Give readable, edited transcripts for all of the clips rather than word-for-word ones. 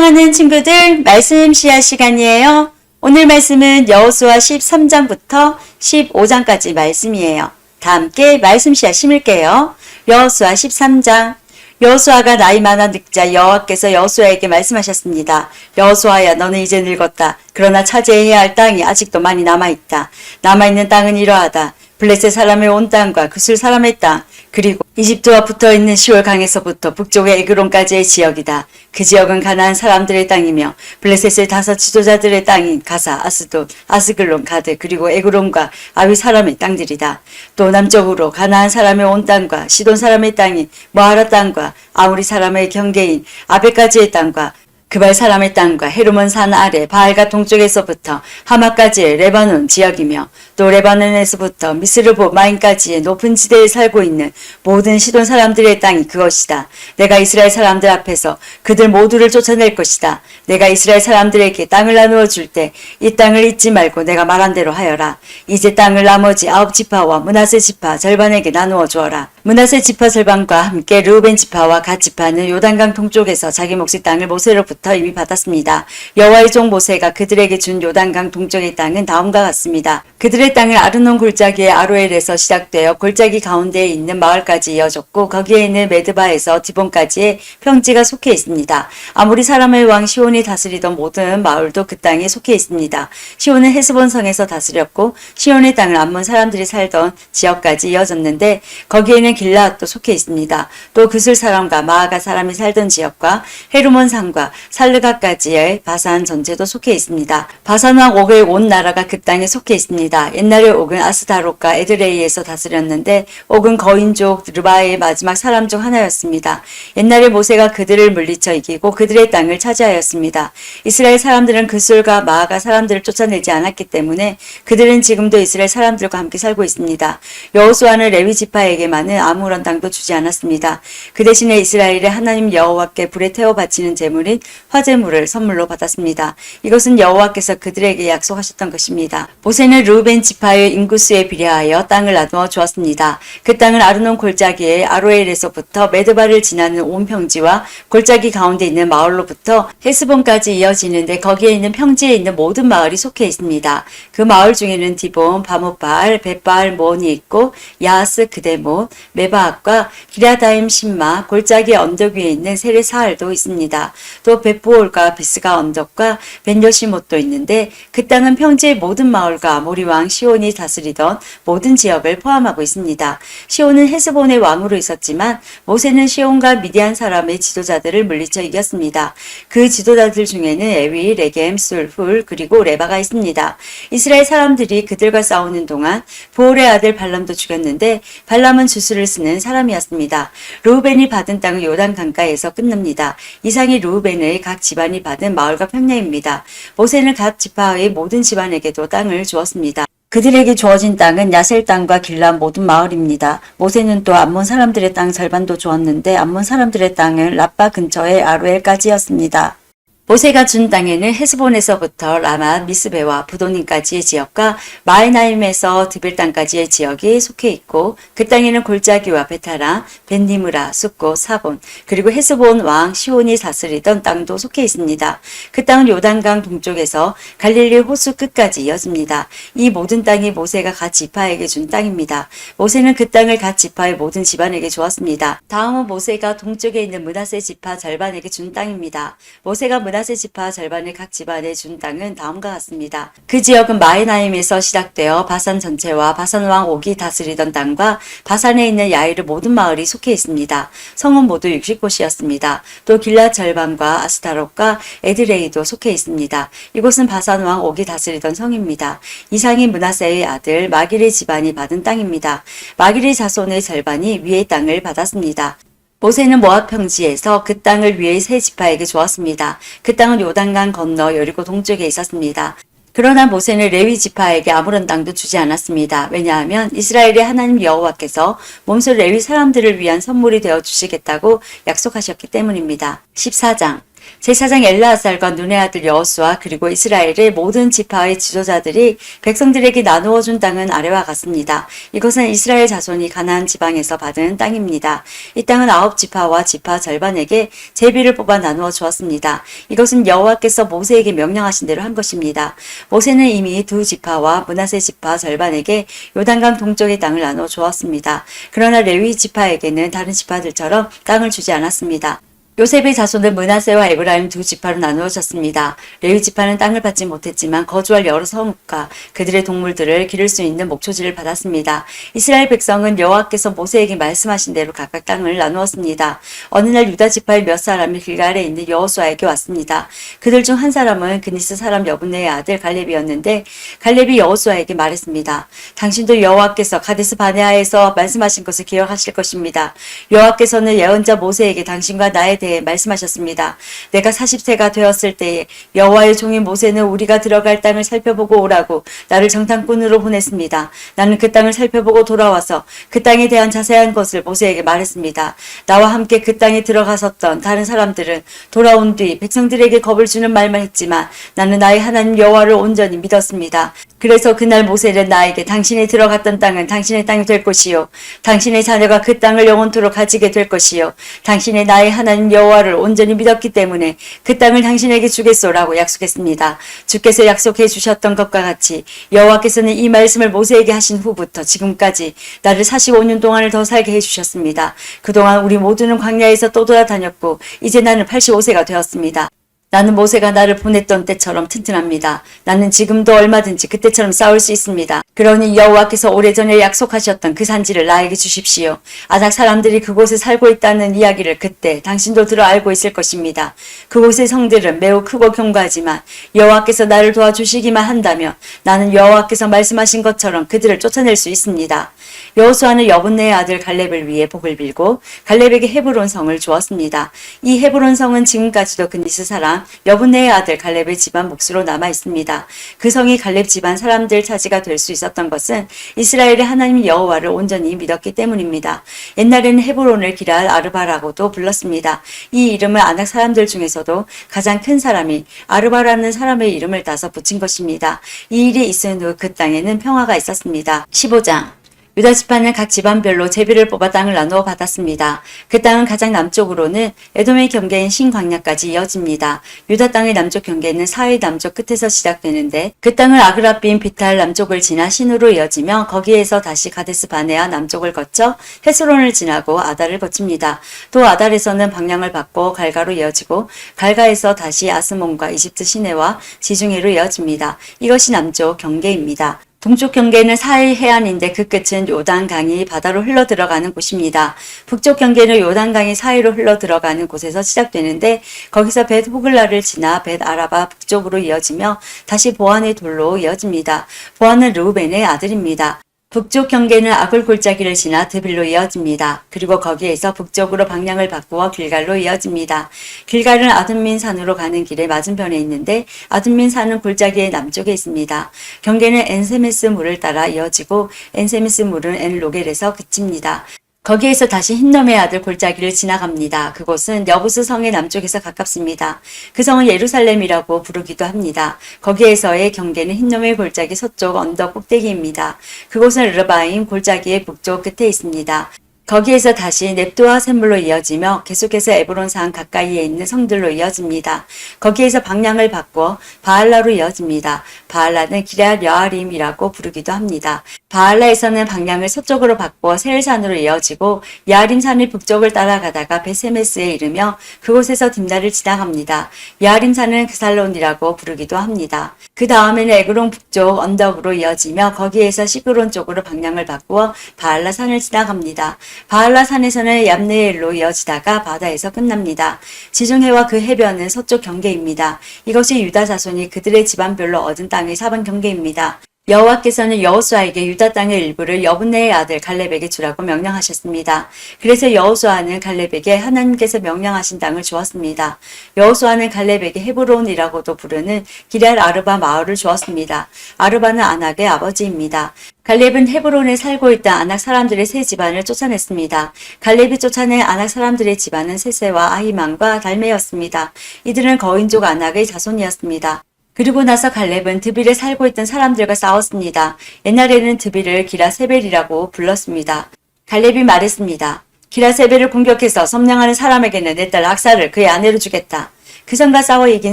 사랑하는 친구들, 말씀 씨앗 시간이에요. 오늘 말씀은 여호수아 13장부터 15장까지 말씀이에요. 다 함께 말씀 씨앗 심을게요. 여호수아 13장. 여호수아가 나이 많아 늙자 여호와께서 여호수아에게 말씀하셨습니다. 여호수아야, 너는 이제 늙었다. 그러나 차지해야 할 땅이 아직도 많이 남아있다. 남아있는 땅은 이러하다. 블레셋 사람의 온 땅과 그술 사람의 땅, 그리고 이집트와 붙어있는 시올 강에서부터 북쪽의 에그론까지의 지역이다. 그 지역은 가나안 사람들의 땅이며 블레셋의 5 지도자들의 땅인 가사, 아스돗, 아스글론, 가드, 그리고 에그론과 아위 사람의 땅들이다. 또 남쪽으로 가나안 사람의 온 땅과 시돈 사람의 땅인 모아라 땅과 아무리 사람의 경계인 아베까지의 땅과 그발 사람의 땅과 헤르몬 산 아래 바알가 동쪽에서부터 하마까지의 레바논 지역이며 또 레바논에서부터 미스르보 마인까지의 높은 지대에 살고 있는 모든 시돈 사람들의 땅이 그것이다. 내가 이스라엘 사람들 앞에서 그들 모두를 쫓아낼 것이다. 내가 이스라엘 사람들에게 땅을 나누어 줄 때 이 땅을 잊지 말고 내가 말한 대로 하여라. 이제 땅을 나머지 9지파와 므낫세 지파 절반에게 나누어 주어라. 므낫세 지파 절반과 함께 르우벤 지파와 갓 지파는 요단강 동쪽에서 자기 몫의 땅을 모세로부터 이미 받았습니다. 여호와의 종 모세가 그들에게 준 요단강 동쪽의 땅은 다음과 같습니다. 그들의 땅을 아르논 골짜기의 아로엘에서 시작되어 골짜기 가운데에 있는 마을까지 이어졌고 거기에 있는 메드바에서 디본까지의 평지가 속해 있습니다. 아무리 사람의 왕 시온이 다스리던 모든 마을도 그 땅에 속해 있습니다. 시온은 헤스본 성에서 다스렸고 시온의 땅을 암몬 사람들이 살던 지역까지 이어졌는데 거기에는 길라앗도 속해 있습니다. 또 그술 사람과 마아가 사람이 살던 지역과 헤르몬 산과 살르가까지의 바산 전체도 속해 있습니다. 바산 왕 옥의 온 나라가 그 땅에 속해 있습니다. 옛날에 옥은 아스다롯과 에드레이에서 다스렸는데 옥은 거인족 르바의 마지막 사람 중 하나였습니다. 옛날에 모세가 그들을 물리쳐 이기고 그들의 땅을 차지하였습니다. 이스라엘 사람들은 그술과 마아가 사람들을 쫓아내지 않았기 때문에 그들은 지금도 이스라엘 사람들과 함께 살고 있습니다. 여호수아는 레위 지파에게만은 아무런 땅도 주지 않았습니다. 그 대신에 이스라엘의 하나님 여호와께 불에 태워 바치는 제물인 화제물을 선물로 받았습니다. 이것은 여호와께서 그들에게 약속하셨던 것입니다. 모세는 르우벤 지파의 인구수에 비례하여 땅을 나누어 주었습니다. 그 땅은 아르논 골짜기의 아로엘에서부터 메드바를 지나는 온 평지와 골짜기 가운데 있는 마을로부터 헤스본까지 이어지는데 거기에 있는 평지에 있는 모든 마을이 속해 있습니다. 그 마을 중에는 디본, 바못바알, 벳바알 모온이 있고 야하스 그데못, 메바앗과 기랴다임 신마, 골짜기 언덕 위에 있는 세레사알도 있습니다. 또 벳보올과 비스가 언덕과 벤여시못도 있는데 그 땅은 평지의 모든 마을과 아모리 왕 시온이 다스리던 모든 지역을 포함하고 있습니다. 시온은 헤스본의 왕으로 있었지만 모세는 시온과 미디안 사람의 지도자들을 물리쳐 이겼습니다. 그 지도자들 중에는 에위, 레겜, 술, 훌, 그리고 레바가 있습니다. 이스라엘 사람들이 그들과 싸우는 동안 보올의 아들 발람도 죽였는데 발람은 주술을 쓰는 사람이었습니다. 르우벤이 받은 땅은 요단 강가에서 끝납니다. 이상이 르우벤의 각 집안이 받은 마을과 평야입니다. 모세는 각 지파의 모든 집안에게도 땅을 주었습니다. 그들에게 주어진 땅은 야셀 땅과 길라 모든 마을입니다. 모세는 또 암몬 사람들의 땅 절반도 주었는데 암몬 사람들의 땅은 라빠 근처의 아루엘까지였습니다. 모세가 준 땅에는 헤스본에서부터 라맛, 미스베와 부도님까지의 지역과 마에나임에서 드빌 땅까지의 지역이 속해 있고 그 땅에는 골짜기와 베타랑, 벤니무라, 숫고, 사본, 그리고 헤스본 왕 시온이 다스리던 땅도 속해 있습니다. 그 땅은 요단강 동쪽에서 갈릴리 호수 끝까지 이어집니다. 이 모든 땅이 모세가 갓 지파에게 준 땅입니다. 모세는 그 땅을 갓 지파의 모든 집안에게 주었습니다. 다음은 모세가 동쪽에 있는 므낫세 지파 절반에게 준 땅입니다. 모세가 므낫세 지파 절반의 각 집안에 준 땅은 다음과 같습니다. 그 지역은 마에나임에서 시작되어 바산 전체와 바산 왕 옥이 다스리던 땅과 바산에 있는 야이르 모든 마을이 속해 있습니다. 성은 모두 60곳이었습니다. 또 길랏 절반과 아스타롯과 에드레이도 속해 있습니다. 이곳은 바산 왕 옥이 다스리던 성입니다. 이상이 므낫세의 아들 마길의 집안이 받은 땅입니다. 마길의 자손의 절반이 위의 땅을 받았습니다. 모세는 모압 평지에서 그 땅을 위의 세 지파에게 주었습니다. 그 땅은 요단강 건너 여리고 동쪽에 있었습니다. 그러나 모세는 레위 지파에게 아무런 땅도 주지 않았습니다. 왜냐하면 이스라엘의 하나님 여호와께서 몸소 레위 사람들을 위한 선물이 되어 주시겠다고 약속하셨기 때문입니다. 14장. 제사장 엘르아살과 눈의 아들 여호수아 그리고 이스라엘의 모든 지파의 지도자들이 백성들에게 나누어 준 땅은 아래와 같습니다. 이것은 이스라엘 자손이 가나안 지방에서 받은 땅입니다. 이 땅은 9지파와 지파 절반에게 제비를 뽑아 나누어 주었습니다. 이것은 여호와께서 모세에게 명령하신 대로 한 것입니다. 모세는 이미 2지파와 므낫세 지파 절반에게 요단강 동쪽의 땅을 나누어 주었습니다. 그러나 레위 지파에게는 다른 지파들처럼 땅을 주지 않았습니다. 요셉의 자손은 므낫세와 에브라임 2지파로 나누어졌습니다. 레위 지파는 땅을 받지 못했지만 거주할 여러 성읍과 그들의 동물들을 기를 수 있는 목초지를 받았습니다. 이스라엘 백성은 여호와께서 모세에게 말씀하신 대로 각각 땅을 나누었습니다. 어느 날 유다 지파의 몇 사람이 길갈에 있는 여호수아에게 왔습니다. 그들 중 한 사람은 그니스 사람 여분네의 아들 갈렙이었는데 갈렙이 여호수아에게 말했습니다. 당신도 여호와께서 가데스 바네아에서 말씀하신 것을 기억하실 것입니다. 여호와께서는 예언자 모세에게 당신과 나에 대해 말씀하셨습니다. 내가 40세가 되었을 때에 여호와의 종인 모세는 우리가 들어갈 땅을 살펴보고 오라고 나를 정탐꾼으로 보냈습니다. 나는 그 땅을 살펴보고 돌아와서 그 땅에 대한 자세한 것을 모세에게 말했습니다. 나와 함께 그 땅에 들어갔었던 다른 사람들은 돌아온 뒤 백성들에게 겁을 주는 말만 했지만 나는 나의 하나님 여호와를 온전히 믿었습니다. 그래서 그날 모세는 나에게 당신이 들어갔던 땅은 당신의 땅이 될 것이요 당신의 자녀가 그 땅을 영원토록 가지게 될 것이요 당신의 나의 하나님 여호와를 온전히 믿었기 때문에 그 땅을 당신에게 주겠소라고 약속했습니다. 주께서 약속해 주셨던 것과 같이 여호와께서는 이 말씀을 모세에게 하신 후부터 지금까지 나를 45년 동안을 더 살게 해주셨습니다. 그동안 우리 모두는 광야에서 또 돌아다녔고 이제 나는 85세가 되었습니다. 나는 모세가 나를 보냈던 때처럼 튼튼합니다. 나는 지금도 얼마든지 그때처럼 싸울 수 있습니다. 그러니 여호와께서 오래전에 약속하셨던 그 산지를 나에게 주십시오. 아낙 사람들이 그곳에 살고 있다는 이야기를 그때 당신도 들어 알고 있을 것입니다. 그곳의 성들은 매우 크고 견고하지만 여호와께서 나를 도와주시기만 한다면 나는 여호와께서 말씀하신 것처럼 그들을 쫓아낼 수 있습니다. 여호수아는 여분네의 아들 갈렙을 위해 복을 빌고 갈렙에게 헤브론 성을 주었습니다. 이 헤브론 성은 지금까지도 그니스 사람 여분네의 아들 갈렙의 집안 몫으로 남아 있습니다. 그 성이 갈렙 집안 사람들 차지가 될 수 있었던 것은 이스라엘의 하나님 여호와를 온전히 믿었기 때문입니다. 옛날에는 헤브론을 기랄 아르바라고도 불렀습니다. 이 이름을 아낙 사람들 중에서도 가장 큰 사람이 아르바라는 사람의 이름을 따서 붙인 것입니다. 이 일이 있은 후 그 땅에는 평화가 있었습니다. 15장 유다 지파는 각 지방별로 제비를 뽑아 땅을 나누어 받았습니다. 그 땅은 가장 남쪽으로는 에돔의 경계인 신광야까지 이어집니다. 유다 땅의 남쪽 경계는 사해 남쪽 끝에서 시작되는데 그 땅을 아그라빈 비탈 남쪽을 지나 신으로 이어지며 거기에서 다시 가데스 바네아 남쪽을 거쳐 헤스론을 지나고 아달을 거칩니다. 또 아달에서는 방향을 바꿔 갈가로 이어지고 갈가에서 다시 아스몬과 이집트 시내와 지중해로 이어집니다. 이것이 남쪽 경계입니다. 동쪽 경계는 사해 해안인데 그 끝은 요단강이 바다로 흘러 들어가는 곳입니다. 북쪽 경계는 요단강이 사해로 흘러 들어가는 곳에서 시작되는데 거기서 벳 호글라를 지나 벳 아라바 북쪽으로 이어지며 다시 보안의 돌로 이어집니다. 보안은 르우벤의 아들입니다. 북쪽 경계는 아굴 골짜기를 지나 드빌로 이어집니다. 그리고 거기에서 북쪽으로 방향을 바꾸어 길갈로 이어집니다. 길갈은 아둠민 산으로 가는 길의 맞은편에 있는데 아둠민 산은 골짜기의 남쪽에 있습니다. 경계는 엔세메스 물을 따라 이어지고 엔세메스 물은 엔로겔에서 그칩니다. 거기에서 다시 흰놈의 아들 골짜기를 지나갑니다. 그곳은 여부스 성의 남쪽에서 가깝습니다. 그 성은 예루살렘이라고 부르기도 합니다. 거기에서의 경계는 흰놈의 골짜기 서쪽 언덕 꼭대기입니다. 그곳은 르바임 골짜기의 북쪽 끝에 있습니다. 거기에서 다시 넵도와 샘물로 이어지며 계속해서 에브론 산 가까이에 있는 성들로 이어집니다. 거기에서 방향을 바꿔 바알라로 이어집니다. 바알라는 기럇 여아림이라고 부르기도 합니다. 바알라에서는 방향을 서쪽으로 바꿔 세일산으로 이어지고 여아림산의 북쪽을 따라가다가 베세메스에 이르며 그곳에서 딥나를 지나갑니다. 여아림산은 그살론이라고 부르기도 합니다. 그 다음에는 에그론 북쪽 언덕으로 이어지며 거기에서 시그론 쪽으로 방향을 바꾸어 바알라산을 지나갑니다. 바알라산에서는 얌네엘로 이어지다가 바다에서 끝납니다. 지중해와 그 해변은 서쪽 경계입니다. 이것이 유다 자손이 그들의 집안별로 얻은 땅의 사방 경계입니다. 여호와께서는 여호수아에게 유다 땅의 일부를 여분네의 아들 갈렙에게 주라고 명령하셨습니다. 그래서 여호수아는 갈렙에게 하나님께서 명령하신 땅을 주었습니다. 여호수아는 갈렙에게 헤브론이라고도 부르는 기럇 아르바 마을을 주었습니다. 아르바는 아낙의 아버지입니다. 갈렙은 헤브론에 살고 있던 아낙 사람들의 세 집안을 쫓아냈습니다. 갈렙이 쫓아낸 아낙 사람들의 집안은 세세와 아히만과 달메였습니다. 이들은 거인족 아낙의 자손이었습니다. 그리고 나서 갈렙은 드빌에 살고 있던 사람들과 싸웠습니다. 옛날에는 드빌을 기라세벨이라고 불렀습니다. 갈렙이 말했습니다. 기라세벨을 공격해서 점령하는 사람에게는 내 딸 악사를 그의 아내로 주겠다. 그 성과 싸워 이긴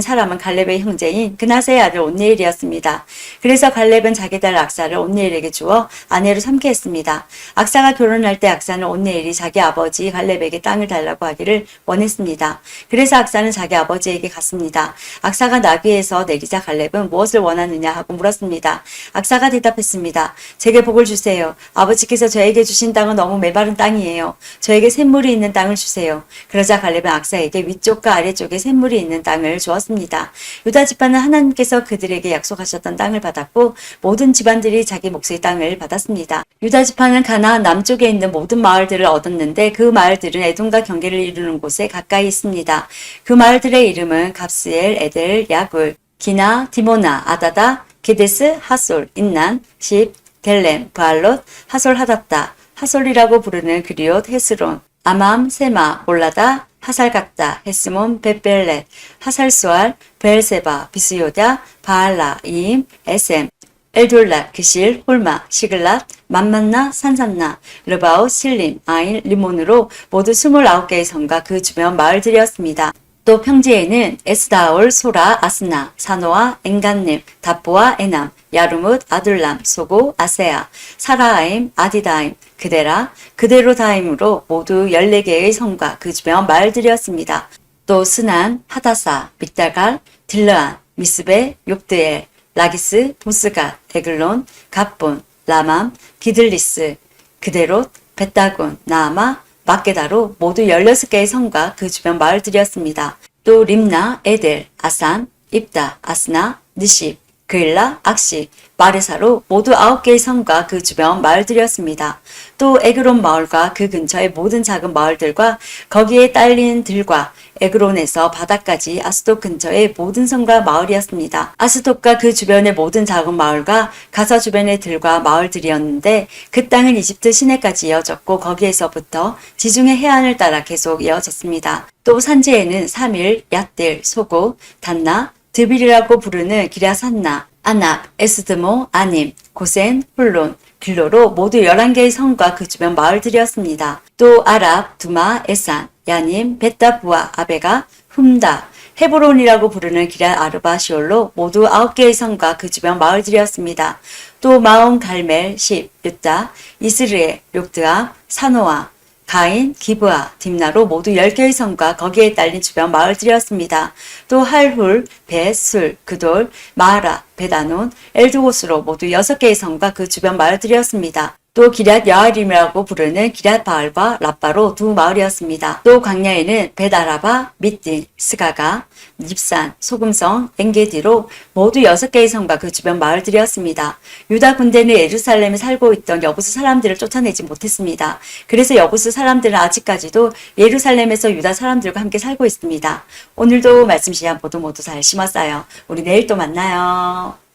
사람은 갈렙의 형제인 그나세의 아들 온니엘이었습니다. 그래서 갈렙은 자기 딸 악사를 온니엘에게 주어 아내로 삼게 했습니다. 악사가 결혼할 때 악사는 온니엘이 자기 아버지 갈렙에게 땅을 달라고 하기를 원했습니다. 그래서 악사는 자기 아버지에게 갔습니다. 악사가 나귀에서 내리자 갈렙은 무엇을 원하느냐 하고 물었습니다. 악사가 대답했습니다. 제게 복을 주세요. 아버지께서 저에게 주신 땅은 너무 메마른 땅이에요. 저에게 샘물이 있는 땅을 주세요. 그러자 갈렙은 악사에게 위쪽과 아래쪽에 샘물이 있는 땅을 주었습니다. 유다 지파는 하나님께서 그들에게 약속하셨던 땅을 받았고 모든 집안들이 자기 몫의 땅을 받았습니다. 유다 지파는 가나안 남쪽에 있는 모든 마을들을 얻었는데 그 마을들은 에돔과 경계를 이루는 곳에 가까이 있습니다. 그 마을들의 이름은 갑스엘, 에델, 야굴, 기나, 디모나, 아다다, 게데스, 하솔, 인난, 십, 델렘, 브알롯, 하솔 하닷다, 하솔이라고 부르는 그리옷, 헤스론, 아맘, 세마, 몰라다, 하살각다, 헤스몬, 벳벨렛, 하살수알, 베엘세바, 비스요다, 바알라, 이임, 에셈, 엘돌랏, 그실, 홀마, 시글랏, 만만나, 산산나, 르바오, 실림, 아인, 리몬으로 모두 29개의 성과 그 주변 마을들이었습니다. 또 평지에는 에스다올, 소라, 아스나, 사노아, 엔간님, 답보아, 에남, 야르뭇, 아둘람, 소고, 아세아, 사라아임, 아디다임, 그데라, 그데로다임으로 모두 14개의 성과 그 주변 마을들이었습니다. 또 스난, 하다사, 믹다갈, 딜르안, 미스베, 욕드엘, 라기스, 보스가, 에글론, 갑본, 라맘, 기들리스, 그데롯, 베다곤, 나아마, 막게다로 모두 16개의 성과 그 주변 마을들이었습니다. 또 림나, 에델, 아산, 입다, 아스나, 느십, 그일라, 악시, 마르사로 모두 9개의 성과 그 주변 마을들이었습니다. 또 에그론 마을과 그 근처의 모든 작은 마을들과 거기에 딸린 들과 에그론에서 바다까지 아스돗 근처의 모든 성과 마을이었습니다. 아스돗과 그 주변의 모든 작은 마을과 가사 주변의 들과 마을들이었는데 그 땅은 이집트 시내까지 이어졌고 거기에서부터 지중해 해안을 따라 계속 이어졌습니다. 또 산지에는 사밀, 얏딜, 소고, 단나, 드빌이라고 부르는 기랴산나, 아낙, 에스드모, 아님, 고센, 훌론, 길로로 모두 11개의 성과 그 주변 마을들이었습니다. 또 아랍, 두마, 에산, 야님, 베타부아, 아베가, 훔다, 헤브론이라고 부르는 기럇 아르바 시올로 모두 9개의 성과 그 주변 마을들이었습니다. 또 마온, 갈멜, 십, 유다, 이스르엘, 욕드아, 사노아, 가인, 기브아, 딥나로 모두 10개의 성과 거기에 딸린 주변 마을들이었습니다. 또 할훌, 벳, 술, 그돌, 마하라, 베다논, 엘드고스로 모두 6개의 성과 그 주변 마을들이었습니다. 또 기럇 여아림이라고 부르는 기럇 바알과 라빠로 두 마을이었습니다. 또 광야에는 벳아라바, 미딘, 스가가, 닙산, 소금성, 엔게디로 모두 6개의 성과 그 주변 마을들이었습니다. 유다 군대는 예루살렘에 살고 있던 여부스 사람들을 쫓아내지 못했습니다. 그래서 여부스 사람들은 아직까지도 예루살렘에서 유다 사람들과 함께 살고 있습니다. 오늘도 말씀 시간 모두 잘 심었어요. 우리 내일 또 만나요.